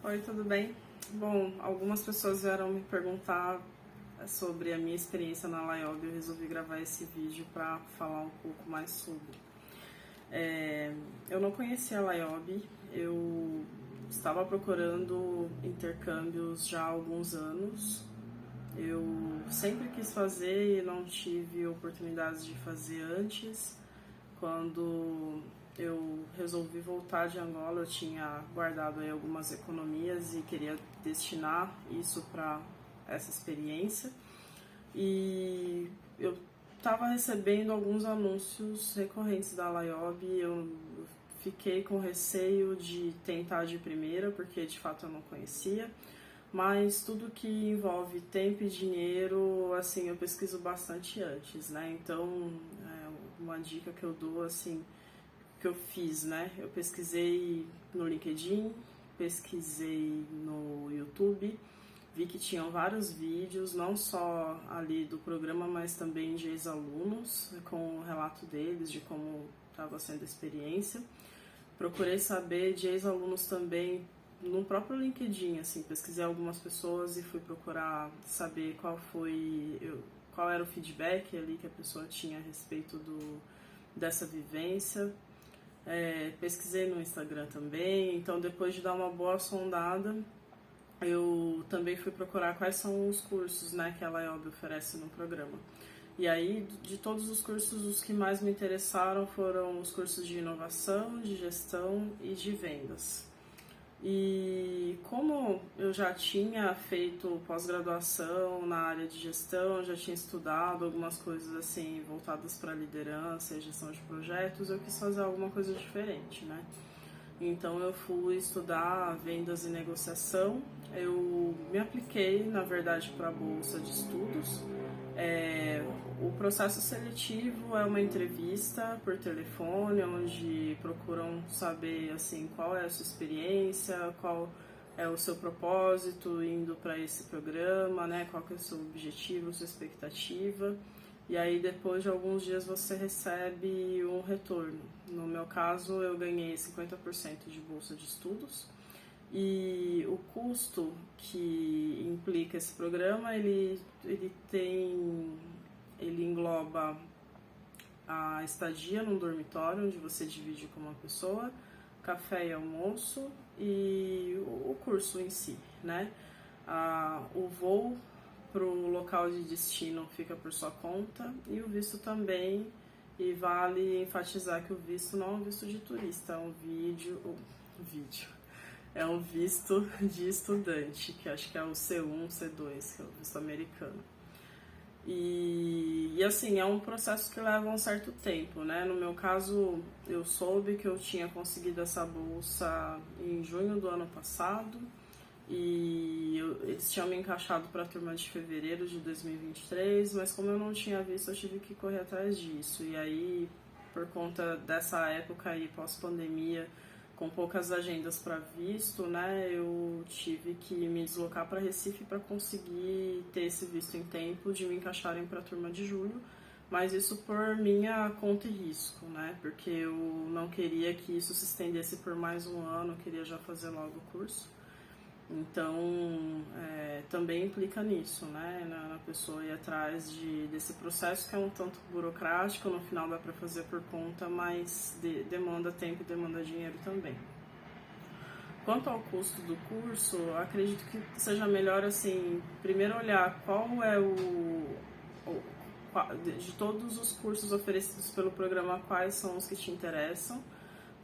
Oi, tudo bem? Bom, algumas pessoas vieram me perguntar sobre a minha experiência na Laiob. Eu resolvi gravar esse vídeo para falar um pouco mais sobre. Eu não conhecia a Laiob, eu estava procurando intercâmbios já há alguns anos. Eu sempre quis fazer e não tive oportunidades de fazer antes. Quando eu resolvi voltar de Angola, eu tinha guardado aí algumas economias e queria destinar isso para essa experiência. E eu estava recebendo alguns anúncios recorrentes da Laiob, eu fiquei com receio de tentar de primeira, porque de fato eu não conhecia. Mas tudo que envolve tempo e dinheiro, assim, eu pesquiso bastante antes, né? Então, uma dica que eu dou, assim, que eu fiz, né? Eu pesquisei no LinkedIn, pesquisei no YouTube, vi que tinham vários vídeos, não só ali do programa, mas também de ex-alunos, com o relato deles, de como estava sendo a experiência. Procurei saber de ex-alunos também no próprio LinkedIn, assim, pesquisei algumas pessoas e fui procurar saber qual era o feedback ali que a pessoa tinha a respeito dessa vivência. Pesquisei no Instagram também, então depois de dar uma boa sondada, eu também fui procurar quais são os cursos, né, que a Laiob oferece no programa. E aí, de todos os cursos, os que mais me interessaram foram os cursos de inovação, de gestão e de vendas. E como eu já tinha feito pós-graduação na área de gestão, já tinha estudado algumas coisas assim voltadas para liderança e gestão de projetos, eu quis fazer alguma coisa diferente, né? Então eu fui estudar vendas e negociação. Eu me apliquei, na verdade, para a bolsa de estudos. O processo seletivo é uma entrevista por telefone, onde procuram saber assim qual é a sua experiência, qual é o seu propósito indo para esse programa, né? Qual que é o seu objetivo, a sua expectativa. E aí depois de alguns dias você recebe um retorno. No meu caso eu ganhei 50% de bolsa de estudos. E o custo que implica esse programa, ele engloba a estadia num dormitório, onde você divide com uma pessoa, café e almoço e o curso em si, né? O voo para o local de destino fica por sua conta e o visto também, e vale enfatizar que o visto não é um visto de turista, é um é um visto de estudante, que acho que é o C1, C2, que é o visto americano. E assim, é um processo que leva um certo tempo, né? No meu caso, eu soube que eu tinha conseguido essa bolsa em junho do ano passado e eles tinham me encaixado para a turma de fevereiro de 2023, mas como eu não tinha visto, eu tive que correr atrás disso. E aí, por conta dessa época aí, pós-pandemia, com poucas agendas para visto, né, eu tive que me deslocar para Recife para conseguir ter esse visto em tempo de me encaixarem para a turma de julho, mas isso por minha conta e risco, né, porque eu não queria que isso se estendesse por mais um ano, eu queria já fazer logo o curso. Então, também implica nisso, né, na pessoa ir atrás desse processo que é um tanto burocrático, no final dá para fazer por conta, mas demanda tempo e demanda dinheiro também. Quanto ao custo do curso, acredito que seja melhor, assim, primeiro olhar qual é de todos os cursos oferecidos pelo programa, quais são os que te interessam,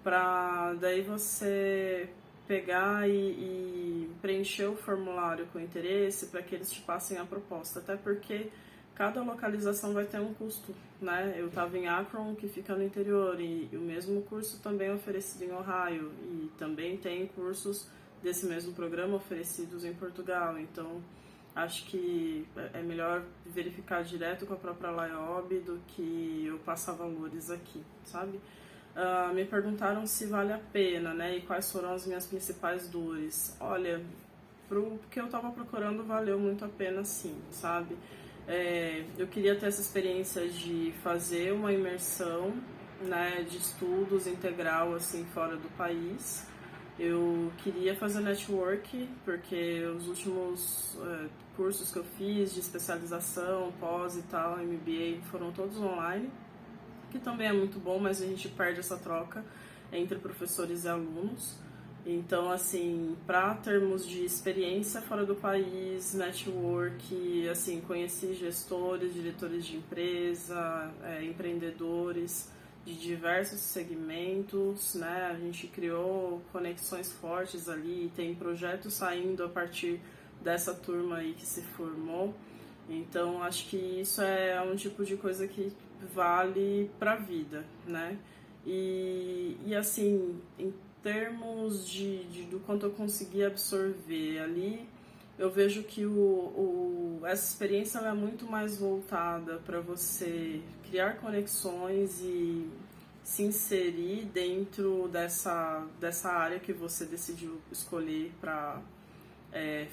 para daí você pegar e preencher o formulário com interesse para que eles te passem a proposta, até porque cada localização vai ter um custo, né? Eu estava em Akron, que fica no interior, e o mesmo curso também é oferecido em Ohio, e também tem cursos desse mesmo programa oferecidos em Portugal, então acho que é melhor verificar direto com a própria Laiob do que eu passar valores aqui, sabe? Me perguntaram se vale a pena, né, e quais foram as minhas principais dores. Olha, pro que eu estava procurando valeu muito a pena, sim, sabe? Eu queria ter essa experiência de fazer uma imersão, né, de estudos integral, assim, fora do país. Eu queria fazer network, porque os últimos cursos que eu fiz de especialização, pós e tal, MBA, foram todos online, que também é muito bom, mas a gente perde essa troca entre professores e alunos. Então, assim, para termos de experiência fora do país, network, assim, conheci gestores, diretores de empresa, empreendedores de diversos segmentos, né? A gente criou conexões fortes ali, tem projetos saindo a partir dessa turma aí que se formou. Então, acho que isso é um tipo de coisa que vale para a vida, né? E assim, em termos do quanto eu consegui absorver ali, eu vejo que essa experiência é muito mais voltada para você criar conexões e se inserir dentro dessa área que você decidiu escolher para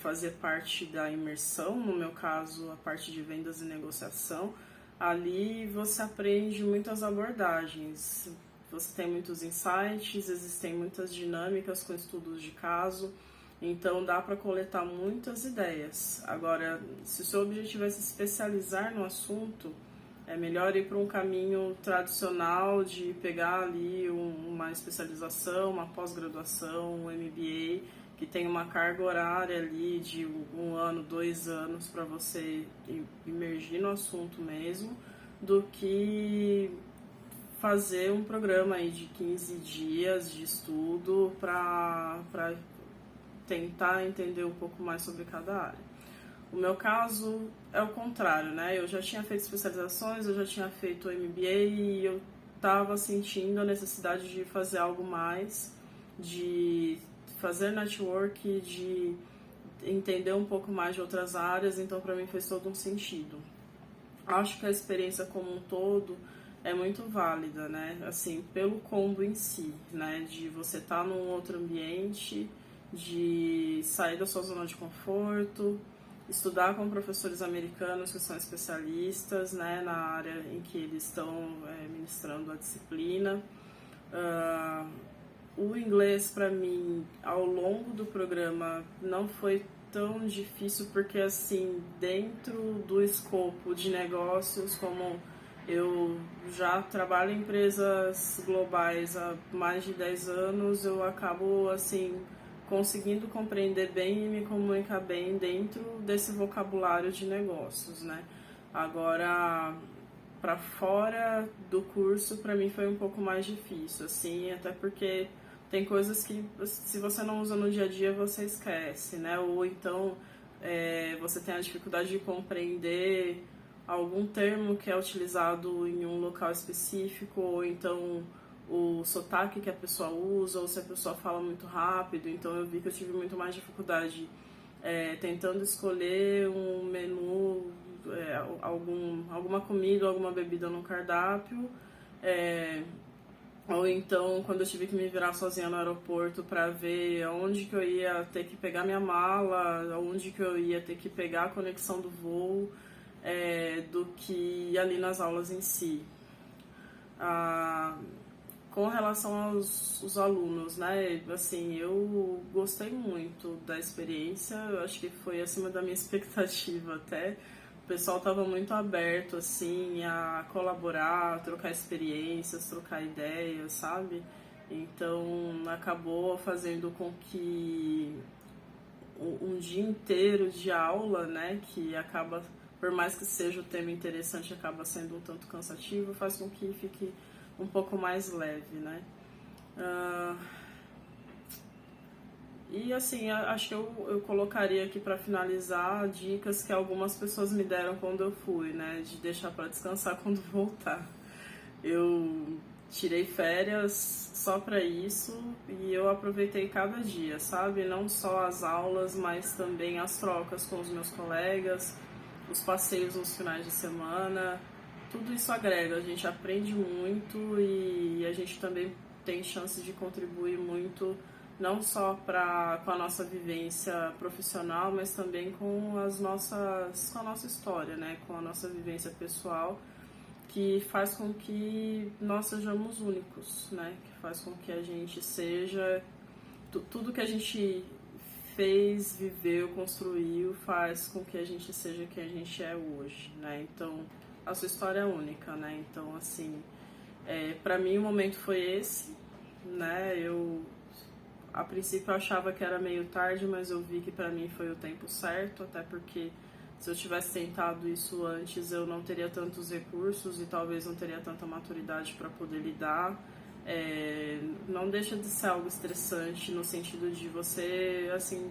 fazer parte da imersão, no meu caso, a parte de vendas e negociação. Ali você aprende muitas abordagens, você tem muitos insights, existem muitas dinâmicas com estudos de caso, então dá para coletar muitas ideias. Agora, se o seu objetivo é se especializar no assunto, é melhor ir para um caminho tradicional de pegar ali uma especialização, uma pós-graduação, um MBA, que tem uma carga horária ali de 1 ano, 2 anos para você imergir no assunto mesmo, do que fazer um programa aí de 15 dias de estudo para tentar entender um pouco mais sobre cada área. O meu caso é o contrário, né? Eu já tinha feito especializações, eu já tinha feito o MBA e eu estava sentindo a necessidade de fazer algo mais, de fazer network, de entender um pouco mais de outras áreas, então para mim fez todo um sentido. Acho que a experiência como um todo é muito válida, né? Assim, pelo combo em si, né? De você estar num outro ambiente, de sair da sua zona de conforto, estudar com professores americanos que são especialistas, né, na área em que eles estão ministrando a disciplina. O inglês, para mim, ao longo do programa, não foi tão difícil, porque, assim, dentro do escopo de negócios, como eu já trabalho em empresas globais há mais de 10 anos, eu acabo, assim, conseguindo compreender bem e me comunicar bem dentro desse vocabulário de negócios, né? Agora, para fora do curso, para mim foi um pouco mais difícil, assim, até porque tem coisas que, se você não usa no dia a dia, você esquece, né? Ou então você tem a dificuldade de compreender algum termo que é utilizado em um local específico, ou então o sotaque que a pessoa usa, ou se a pessoa fala muito rápido. Então eu vi que eu tive muito mais dificuldade tentando escolher um menu, alguma comida, alguma bebida no cardápio, ou então quando eu tive que me virar sozinha no aeroporto para ver onde que eu ia ter que pegar minha mala, onde que eu ia ter que pegar a conexão do voo, do que ali nas aulas em si. Com relação aos alunos, né, assim, eu gostei muito da experiência, eu acho que foi acima da minha expectativa até. O pessoal estava muito aberto, assim, a colaborar, a trocar experiências, trocar ideias, sabe? Então, acabou fazendo com que um dia inteiro de aula, né, que acaba, por mais que seja o tema interessante, acaba sendo um tanto cansativo, faz com que fique um pouco mais leve, né? E assim, acho que eu colocaria aqui para finalizar dicas que algumas pessoas me deram quando eu fui, né? De deixar para descansar quando voltar. Eu tirei férias só para isso e eu aproveitei cada dia, sabe? Não só as aulas, mas também as trocas com os meus colegas, os passeios nos finais de semana. Tudo isso agrega, a gente aprende muito e a gente também tem chance de contribuir muito, não só com a nossa vivência profissional, mas também com a nossa história, né? Com a nossa vivência pessoal, que faz com que nós sejamos únicos, né? Que faz com que a gente seja tudo que a gente fez, viveu, construiu, faz com que a gente seja quem a gente é hoje, né? Então, a sua história é única, né? Então, assim, pra mim o momento foi esse, né? A princípio eu achava que era meio tarde, mas eu vi que pra mim foi o tempo certo, até porque se eu tivesse tentado isso antes, eu não teria tantos recursos e talvez não teria tanta maturidade para poder lidar. Não deixa de ser algo estressante no sentido de você, assim,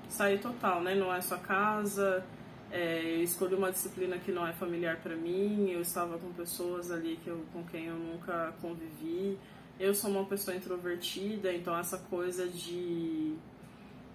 sair total, né? Não é sua casa, eu escolhi uma disciplina que não é familiar para mim, eu estava com pessoas ali com quem eu nunca convivi. Eu sou uma pessoa introvertida, então essa coisa de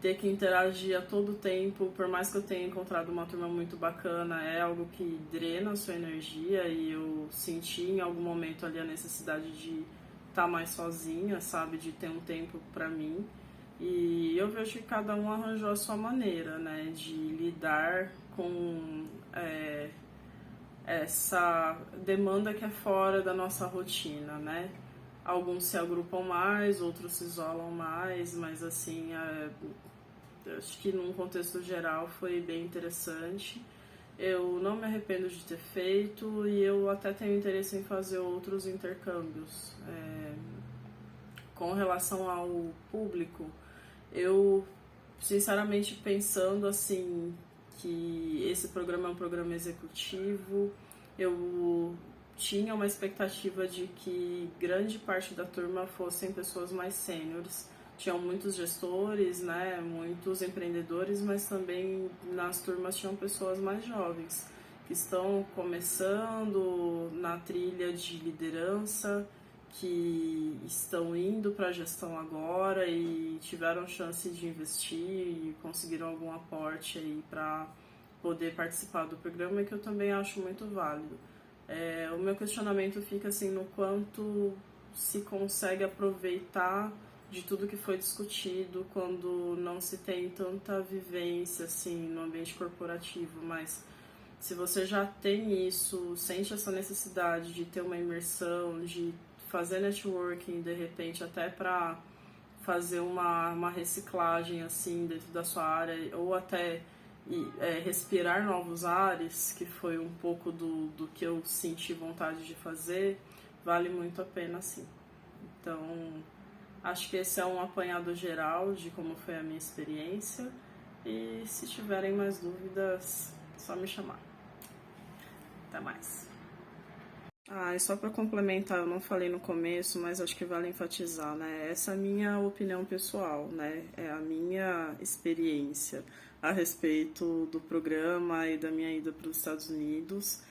ter que interagir a todo tempo, por mais que eu tenha encontrado uma turma muito bacana, é algo que drena a sua energia, e eu senti em algum momento ali a necessidade de estar mais sozinha, sabe, de ter um tempo pra mim. E eu vejo que cada um arranjou a sua maneira, né, de lidar com essa demanda que é fora da nossa rotina, né. Alguns se agrupam mais, outros se isolam mais, mas assim, acho que num contexto geral foi bem interessante. Eu não me arrependo de ter feito e eu até tenho interesse em fazer outros intercâmbios. Com relação ao público, eu sinceramente pensando assim que esse programa é um programa executivo, eu tinha uma expectativa de que grande parte da turma fossem pessoas mais sêniores. Tinham muitos gestores, né, muitos empreendedores, mas também nas turmas tinham pessoas mais jovens, que estão começando na trilha de liderança, que estão indo para a gestão agora e tiveram chance de investir e conseguiram algum aporte aí para poder participar do programa, que eu também acho muito válido. O meu questionamento fica assim no quanto se consegue aproveitar de tudo que foi discutido quando não se tem tanta vivência assim no ambiente corporativo, mas se você já tem isso, sente essa necessidade de ter uma imersão, de fazer networking, de repente até para fazer uma reciclagem assim dentro da sua área, ou até respirar novos ares, que foi um pouco do que eu senti vontade de fazer, vale muito a pena sim. Então, acho que esse é um apanhado geral de como foi a minha experiência, e se tiverem mais dúvidas, é só me chamar. Até mais. E só para complementar, eu não falei no começo, mas acho que vale enfatizar, né? Essa é a minha opinião pessoal, né? É a minha experiência a respeito do programa e da minha ida para os Estados Unidos.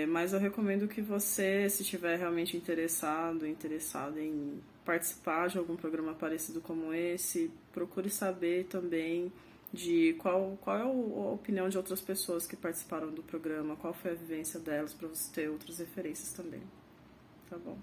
Mas eu recomendo que você, se estiver realmente interessado em participar de algum programa parecido como esse, procure saber também de qual é a opinião de outras pessoas que participaram do programa, qual foi a vivência delas, para você ter outras referências também. Tá bom?